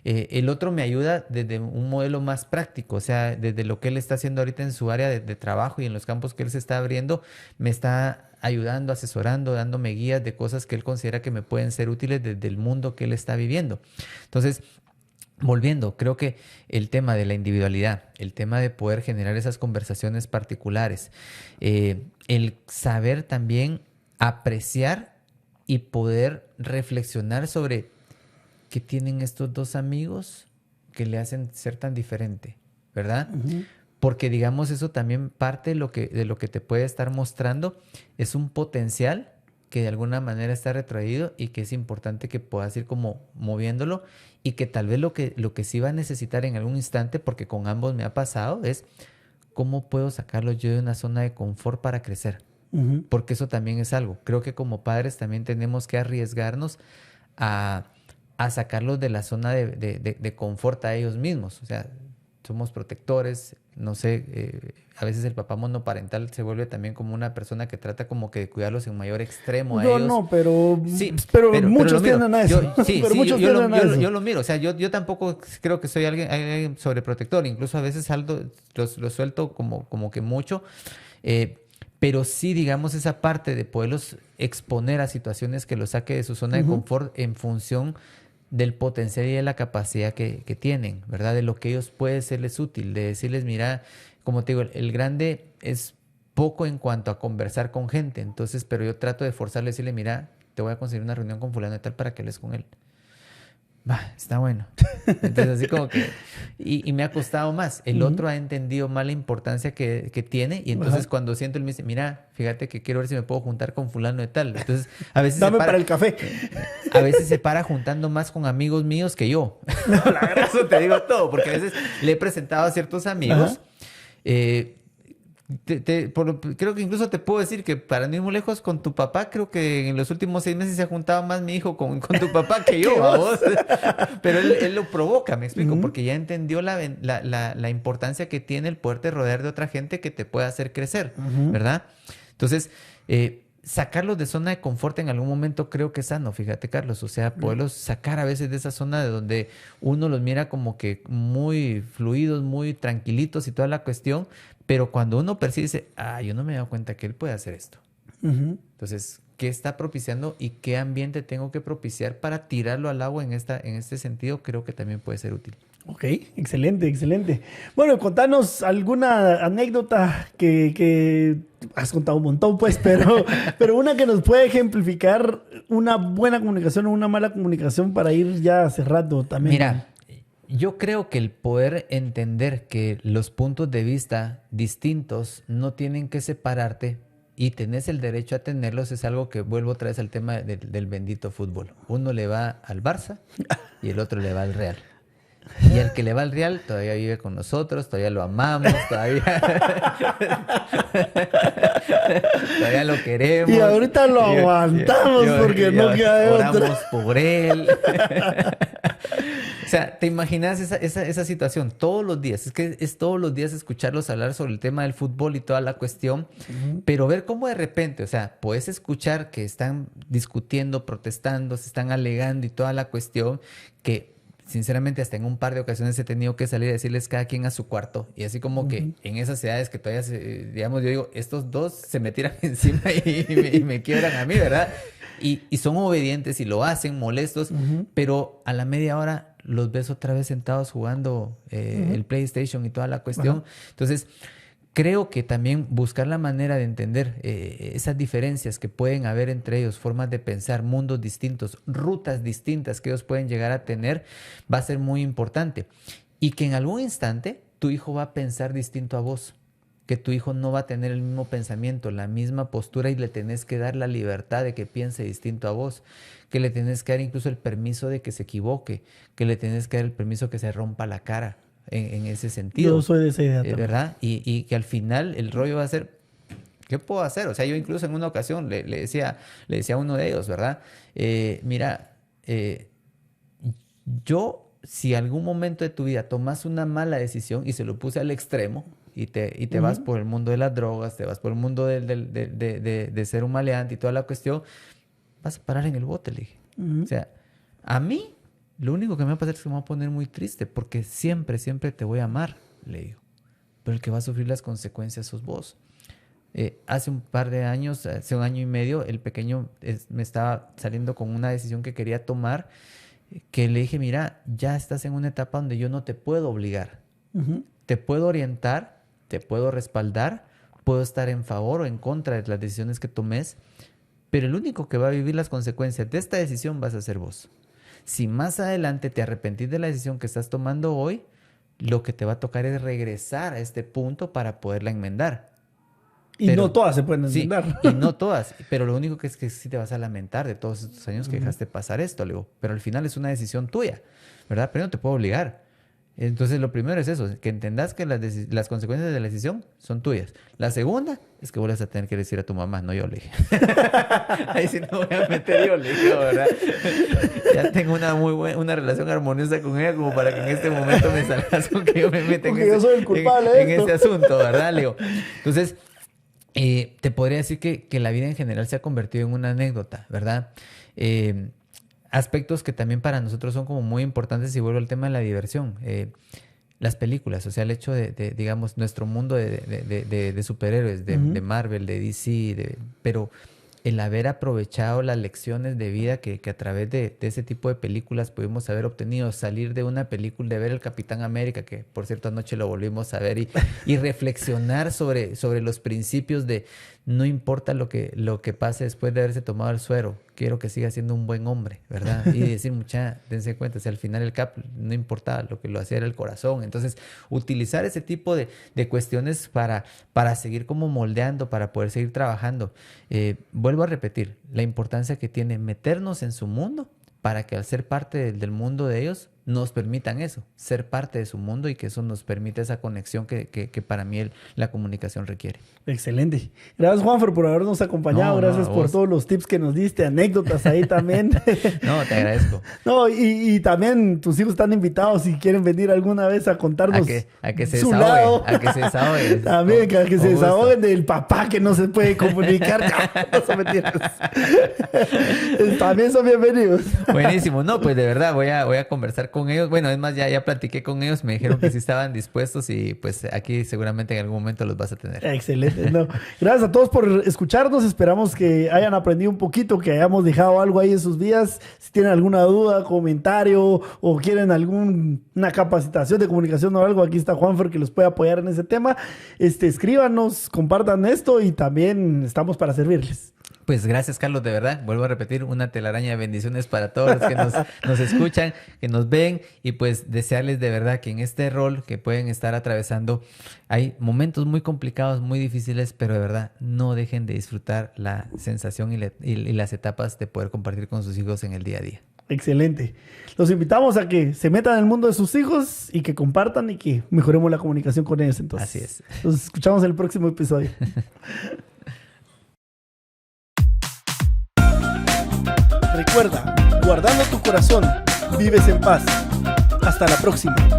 El otro me ayuda desde un modelo más práctico, o sea, desde lo que él está haciendo ahorita en su área de trabajo y en los campos que él se está abriendo, me está ayudando, asesorando, dándome guías de cosas que él considera que me pueden ser útiles desde el mundo que él está viviendo. Entonces, volviendo, creo que el tema de la individualidad, el tema de poder generar esas conversaciones particulares, el saber también apreciar y poder reflexionar sobre qué tienen estos dos amigos que le hacen ser tan diferente, ¿verdad? Uh-huh. Porque digamos eso también parte de lo que te puede estar mostrando es un potencial que de alguna manera está retraído y que es importante que puedas ir como moviéndolo y que tal vez lo que sí va a necesitar en algún instante, porque con ambos me ha pasado, es cómo puedo sacarlo yo de una zona de confort para crecer. Uh-huh. Porque eso también es algo. Creo que como padres también tenemos que arriesgarnos a sacarlos de la zona de confort a ellos mismos. O sea, somos protectores, no sé, a veces el papá monoparental se vuelve también como una persona que trata como que de cuidarlos en mayor extremo a ellos. No, pero muchos tienden a eso. Yo lo miro, o sea, yo tampoco creo que soy alguien sobreprotector, incluso a veces lo suelto como que mucho, pero sí, digamos, esa parte de poderlos exponer a situaciones que los saque de su zona uh-huh. de confort en función del potencial y de la capacidad que tienen, ¿verdad? De lo que ellos puede serles útil, de decirles, mira, como te digo, el grande es poco en cuanto a conversar con gente, entonces, pero yo trato de forzarle, decirle, mira, te voy a conseguir una reunión con fulano y tal para que hables con él. Va, está bueno. Entonces, así como que... Y me ha costado más. El uh-huh. otro ha entendido más la importancia que tiene. Y entonces uh-huh. cuando siento, él me dice, mira, fíjate que quiero ver si me puedo juntar con fulano de tal. Entonces, a veces... Dame para el café. A veces se para juntando más con amigos míos que yo. La verdad, eso te digo todo. Porque a veces le he presentado a ciertos amigos... Uh-huh. Creo que incluso te puedo decir que para no ir muy lejos con tu papá, creo que en los últimos 6 meses se ha juntado más mi hijo con tu papá que yo, a vos. Pero él lo provoca, me explico, uh-huh. porque ya entendió la importancia que tiene el poderte rodear de otra gente que te pueda hacer crecer, uh-huh. ¿verdad? Entonces, sacarlos de zona de confort en algún momento creo que es sano, fíjate, Carlos. O sea, poderlos sacar a veces de esa zona de donde uno los mira como que muy fluidos, muy tranquilitos y toda la cuestión, pero cuando uno percibe, dice, yo no me he dado cuenta que él puede hacer esto. Uh-huh. Entonces, ¿qué está propiciando y qué ambiente tengo que propiciar para tirarlo al agua en este sentido? Creo que también puede ser útil. Ok, excelente. Bueno, contanos alguna anécdota que has contado un montón, pues, pero una que nos puede ejemplificar una buena comunicación o una mala comunicación para ir ya cerrando también. Mira, yo creo que el poder entender que los puntos de vista distintos no tienen que separarte y tenés el derecho a tenerlos es algo que vuelvo otra vez al tema del bendito fútbol. Uno le va al Barça y el otro le va al Real. Y el que le va al Real todavía vive con nosotros, todavía lo amamos, todavía lo queremos. Y ahorita lo aguantamos porque no queda de otra. Oramos por él. O sea, ¿te imaginas esa situación todos los días? Es que es todos los días escucharlos hablar sobre el tema del fútbol y toda la cuestión, pero ver cómo de repente, o sea, puedes escuchar que están discutiendo, protestando, se están alegando y toda la cuestión que... Sinceramente, hasta en un par de ocasiones he tenido que salir a decirles cada quien a su cuarto. Y así como que en esas edades que todavía, digamos, yo digo, estos dos se me tiran encima y me quiebran a mí, ¿verdad? Y son obedientes y lo hacen, molestos, pero a la media hora los ves otra vez sentados jugando el PlayStation y toda la cuestión. Entonces... Creo que también buscar la manera de entender esas diferencias que pueden haber entre ellos, formas de pensar, mundos distintos, rutas distintas que ellos pueden llegar a tener, va a ser muy importante. Y que en algún instante tu hijo va a pensar distinto a vos, que tu hijo no va a tener el mismo pensamiento, la misma postura y le tenés que dar la libertad de que piense distinto a vos, que le tenés que dar incluso el permiso de que se equivoque, que le tenés que dar el permiso que se rompa la cara. En ese sentido. Yo soy de esa idea también. ¿Verdad? Y que al final el rollo va a ser, ¿qué puedo hacer? O sea, yo incluso en una ocasión le decía a uno de ellos, ¿verdad? Mira, yo, si algún momento de tu vida tomas una mala decisión y se lo puse al extremo y te vas por el mundo de las drogas, te vas por el mundo de ser un maleante y toda la cuestión, vas a parar en el bote, le dije. O sea, a mí... Lo único que me va a pasar es que me voy a poner muy triste porque siempre, siempre te voy a amar, le digo. Pero el que va a sufrir las consecuencias sos vos. Hace un par de años, hace un año y medio, el pequeño me estaba saliendo con una decisión que quería tomar, que le dije, mira, ya estás en una etapa donde yo no te puedo obligar. Te puedo orientar, te puedo respaldar, puedo estar en favor o en contra de las decisiones que tomes, pero el único que va a vivir las consecuencias de esta decisión vas a ser vos. Si más adelante te arrepentís de la decisión que estás tomando hoy, lo que te va a tocar es regresar a este punto para poderla enmendar. Y no todas se pueden enmendar. Sí, y no todas. Pero lo único que es que sí te vas a lamentar de todos estos años que dejaste pasar esto, le digo. Pero al final es una decisión tuya, ¿verdad? Pero no te puedo obligar. Entonces, lo primero es eso, que entendas que las consecuencias de la decisión son tuyas. La segunda es que vuelves a tener que decir a tu mamá, no yo, le dije. Ahí sí no voy a meter yo, le dije, ¿verdad? Ya tengo una relación armoniosa con ella como para que en este momento me salgas con que yo me meta en ese asunto, ¿verdad, Leo? Entonces, te podría decir que la vida en general se ha convertido en una anécdota, ¿verdad? Aspectos que también para nosotros son como muy importantes y vuelvo al tema de la diversión. Las películas, o sea, el hecho de digamos, nuestro mundo de superhéroes, de Marvel, de DC, pero el haber aprovechado las lecciones de vida que a través de ese tipo de películas pudimos haber obtenido, salir de una película, de ver el Capitán América, que por cierto anoche lo volvimos a ver, y reflexionar sobre los principios de no importa lo que pase después de haberse tomado el suero, quiero que siga siendo un buen hombre, ¿verdad? Y decir, mucha, dense cuenta, si al final el Cap no importaba, lo que lo hacía era el corazón. Entonces, utilizar ese tipo de cuestiones para seguir como moldeando, para poder seguir trabajando. Vuelvo a repetir, la importancia que tiene meternos en su mundo para que al ser parte del mundo de ellos nos permitan eso, ser parte de su mundo y que eso nos permita esa conexión que para mí la comunicación requiere. Excelente. Gracias, Juanfer, por habernos acompañado. Gracias por todos los tips que nos diste, anécdotas ahí también. No, te agradezco. No, y también tus hijos están invitados si quieren venir alguna vez a contarnos a que se su desahogue, lado. a que se desahoguen. También, a que se desahoguen del papá que no se puede comunicar. No son mentiras. También son bienvenidos. Buenísimo. No, pues de verdad voy a conversar con ellos. Bueno, es más, ya platiqué con ellos, me dijeron que sí estaban dispuestos y pues aquí seguramente en algún momento los vas a tener. Excelente. No. Gracias a todos por escucharnos. Esperamos que hayan aprendido un poquito, que hayamos dejado algo ahí en sus vidas. Si tienen alguna duda, comentario o quieren alguna capacitación de comunicación o algo, aquí está Juanfer que los puede apoyar en ese tema. Escríbanos, compartan esto y también estamos para servirles. Pues gracias, Carlos, de verdad. Vuelvo a repetir, una telaraña de bendiciones para todos los que nos escuchan, que nos ven y pues desearles de verdad que en este rol que pueden estar atravesando hay momentos muy complicados, muy difíciles, pero de verdad no dejen de disfrutar la sensación y las etapas de poder compartir con sus hijos en el día a día. Excelente. Los invitamos a que se metan en el mundo de sus hijos y que compartan y que mejoremos la comunicación con ellos. Entonces, así es. Nos escuchamos en el próximo episodio. Recuerda, guardando tu corazón, vives en paz. Hasta la próxima.